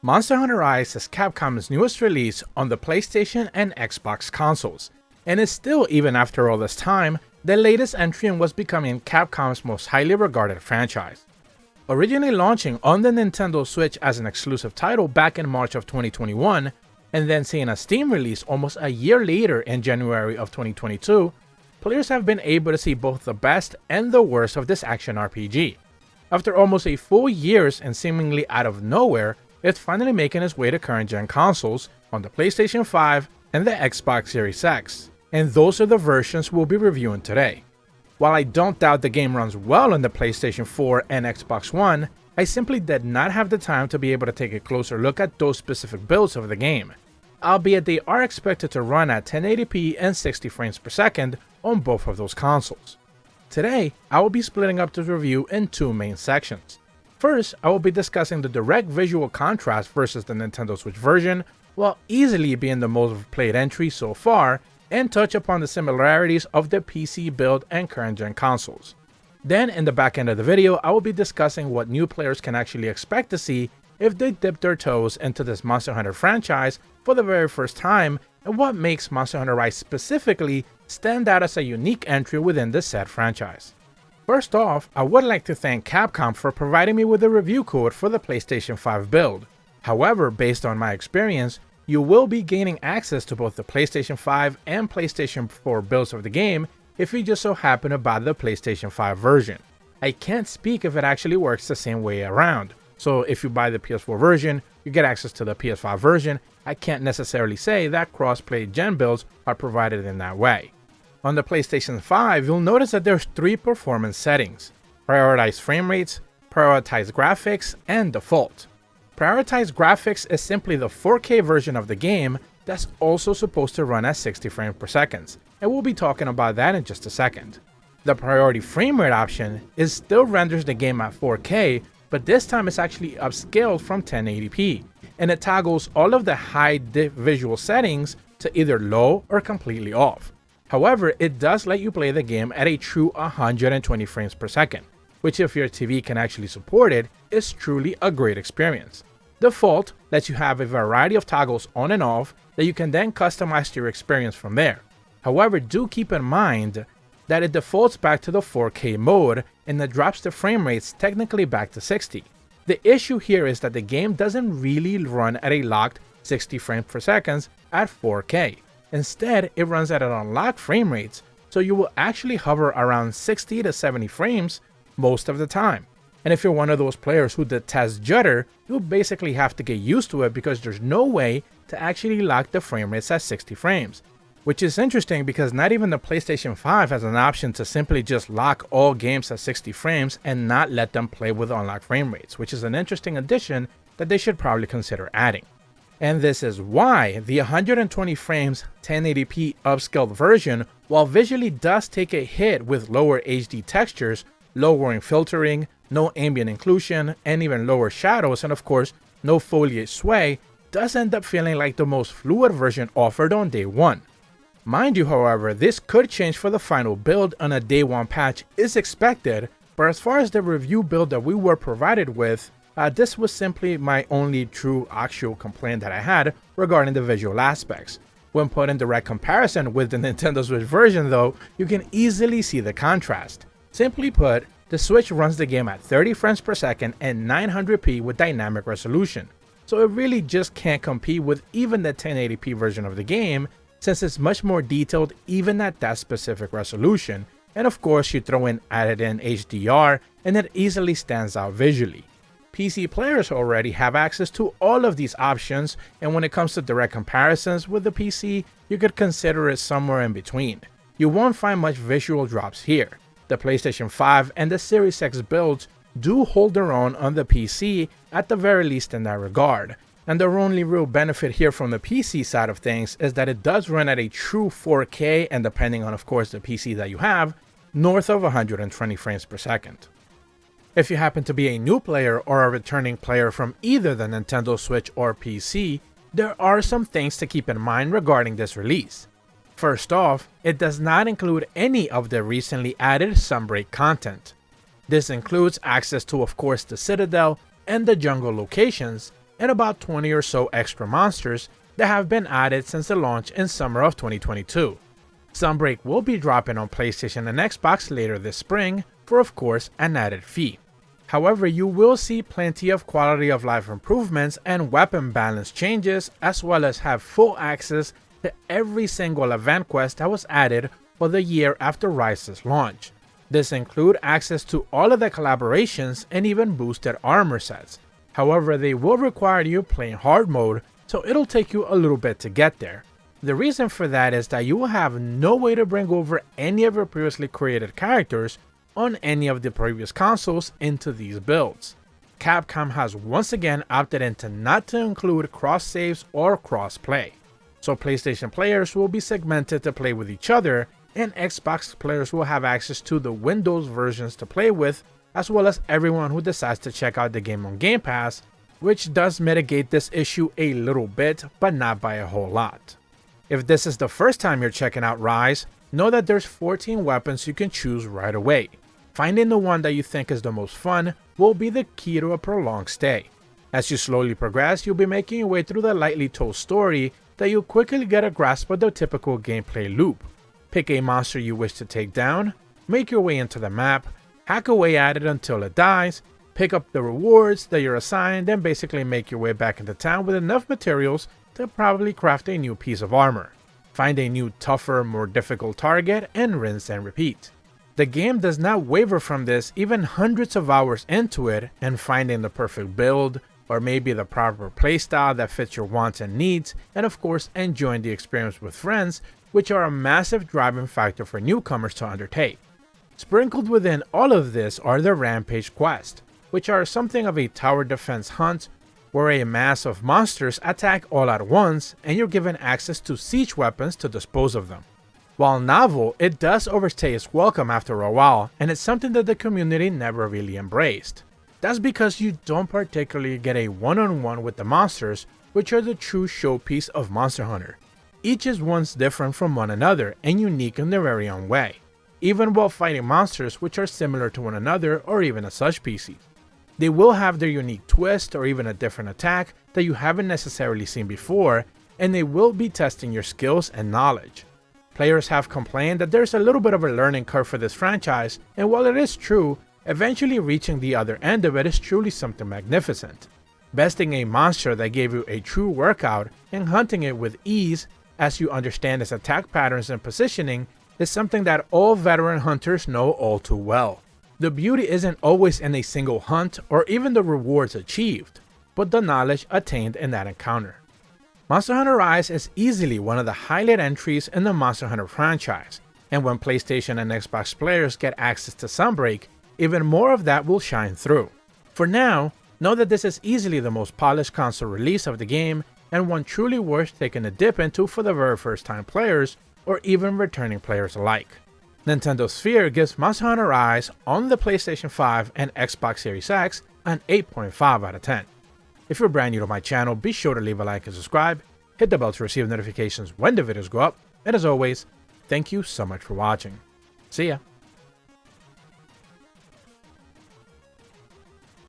Monster Hunter Rise is Capcom's newest release on the PlayStation and Xbox consoles, and is still, even after all this time, the latest entry in what's becoming Capcom's most highly regarded franchise. Originally launching on the Nintendo Switch as an exclusive title back in March of 2021, and then seeing a Steam release almost a year later in January of 2022, players have been able to see both the best and the worst of this action RPG. After almost a full years and seemingly out of nowhere, it's finally making its way to current-gen consoles on the PlayStation 5 and the Xbox Series X, and those are the versions we'll be reviewing today. While I don't doubt the game runs well on the PlayStation 4 and Xbox One, I simply did not have the time to be able to take a closer look at those specific builds of the game, albeit they are expected to run at 1080p and 60 frames per second on both of those consoles. Today, I will be splitting up this review in two main sections. First, I will be discussing the direct visual contrast versus the Nintendo Switch version, while easily being the most played entry so far, and touch upon the similarities of the PC build and current-gen consoles. Then, in the back end of the video, I will be discussing what new players can actually expect to see if they dip their toes into this Monster Hunter franchise for the very first time, and what makes Monster Hunter Rise specifically stand out as a unique entry within this said franchise. First off, I would like to thank Capcom for providing me with a review code for the PlayStation 5 build. However, based on my experience, you will be gaining access to both the PlayStation 5 and PlayStation 4 builds of the game if you just so happen to buy the PlayStation 5 version. I can't speak if it actually works the same way around, so if you buy the PS4 version, you get access to the PS5 version. I can't necessarily say that cross-play gen builds are provided in that way. On the PlayStation 5, you'll notice that there's three performance settings: prioritize frame rates, prioritize graphics, and default. Prioritize graphics is simply the 4K version of the game that's also supposed to run at 60 frames per second, and we'll be talking about that in just a second. The priority frame rate option still renders the game at 4K, but this time it's actually upscaled from 1080p, and it toggles all of the high visual settings to either low or completely off. However, it does let you play the game at a true 120 frames per second, which if your TV can actually support it, is truly a great experience. Default lets you have a variety of toggles on and off that you can then customize to your experience from there. However, do keep in mind that it defaults back to the 4K mode and it drops the frame rates technically back to 60. The issue here is that the game doesn't really run at a locked 60 frames per second at 4K. Instead, it runs at an unlocked frame rates, so you will actually hover around 60 to 70 frames most of the time. And if you're one of those players who detests judder, you'll basically have to get used to it because there's no way to actually lock the frame rates at 60 frames. Which is interesting because not even the PlayStation 5 has an option to simply just lock all games at 60 frames and not let them play with unlocked frame rates, which is an interesting addition that they should probably consider adding. And this is why the 120 frames 1080p upscaled version, while visually does take a hit with lower HD textures, lowering filtering, no ambient inclusion, and even lower shadows, and of course no foliage sway, does end up feeling like the most fluid version offered on day one. Mind you, however, this could change for the final build, and a day one patch is expected, but as far as the review build that we were provided with, this was simply my only true actual complaint that I had regarding the visual aspects. When put in direct comparison with the Nintendo Switch version though, you can easily see the contrast. Simply put, the Switch runs the game at 30 frames per second and 900p with dynamic resolution, so it really just can't compete with even the 1080p version of the game, since it's much more detailed even at that specific resolution, and of course you throw in added in HDR and it easily stands out visually. PC players already have access to all of these options, and when it comes to direct comparisons with the PC, you could consider it somewhere in between. You won't find much visual drops here. The PlayStation 5 and the Series X builds do hold their own on the PC, at the very least in that regard, and the only real benefit here from the PC side of things is that it does run at a true 4K, and depending on of course the PC that you have, north of 120 frames per second. If you happen to be a new player or a returning player from either the Nintendo Switch or PC, there are some things to keep in mind regarding this release. First off, it does not include any of the recently added Sunbreak content. This includes access to of course the Citadel and the jungle locations, and about 20 or so extra monsters that have been added since the launch in summer of 2022. Sunbreak will be dropping on PlayStation and Xbox later this spring for, of course, an added fee. However, you will see plenty of quality of life improvements and weapon balance changes, as well as have full access to every single event quest that was added for the year after Rise's launch. This includes access to all of the collaborations and even boosted armor sets. However, they will require you playing hard mode, so it'll take you a little bit to get there. The reason for that is that you will have no way to bring over any of your previously created characters on any of the previous consoles into these builds. Capcom has once again opted into not to include cross saves or cross play, so PlayStation players will be segmented to play with each other, and Xbox players will have access to the Windows versions to play with, as well as everyone who decides to check out the game on Game Pass, which does mitigate this issue a little bit, but not by a whole lot. If this is the first time you're checking out Rise, know that there's 14 weapons you can choose right away. Finding the one that you think is the most fun will be the key to a prolonged stay. As you slowly progress, you'll be making your way through the lightly told story that you'll quickly get a grasp of the typical gameplay loop. Pick a monster you wish to take down, make your way into the map, hack away at it until it dies, pick up the rewards that you're assigned, and basically make your way back into town with enough materials to probably craft a new piece of armor. Find a new, tougher, more difficult target, and rinse and repeat. The game does not waver from this even hundreds of hours into it, and finding the perfect build, or maybe the proper playstyle that fits your wants and needs, and of course enjoying the experience with friends, which are a massive driving factor for newcomers to undertake. Sprinkled within all of this are the Rampage quests, which are something of a tower defense hunt where a mass of monsters attack all at once and you're given access to siege weapons to dispose of them. While novel, it does overstay its welcome after a while, and it's something that the community never really embraced. That's because you don't particularly get a one-on-one with the monsters, which are the true showpiece of Monster Hunter. Each is once different from one another and unique in their very own way, even while fighting monsters which are similar to one another or even as such species. They will have their unique twist or even a different attack that you haven't necessarily seen before, and they will be testing your skills and knowledge. Players have complained that there's a little bit of a learning curve for this franchise, and while it is true, eventually reaching the other end of it is truly something magnificent. Besting a monster that gave you a true workout and hunting it with ease as you understand its attack patterns and positioning is something that all veteran hunters know all too well. The beauty isn't always in a single hunt or even the rewards achieved, but the knowledge attained in that encounter. Monster Hunter Rise is easily one of the highlight entries in the Monster Hunter franchise, and when PlayStation and Xbox players get access to Sunbreak, even more of that will shine through. For now, know that this is easily the most polished console release of the game, and one truly worth taking a dip into for the very first time players, or even returning players alike. Nintendo Sphere gives Monster Hunter Rise on the PlayStation 5 and Xbox Series X an 8.5 out of 10. If you're brand new to my channel, be sure to leave a like and subscribe, hit the bell to receive notifications when the videos go up, and as always, thank you so much for watching. See ya!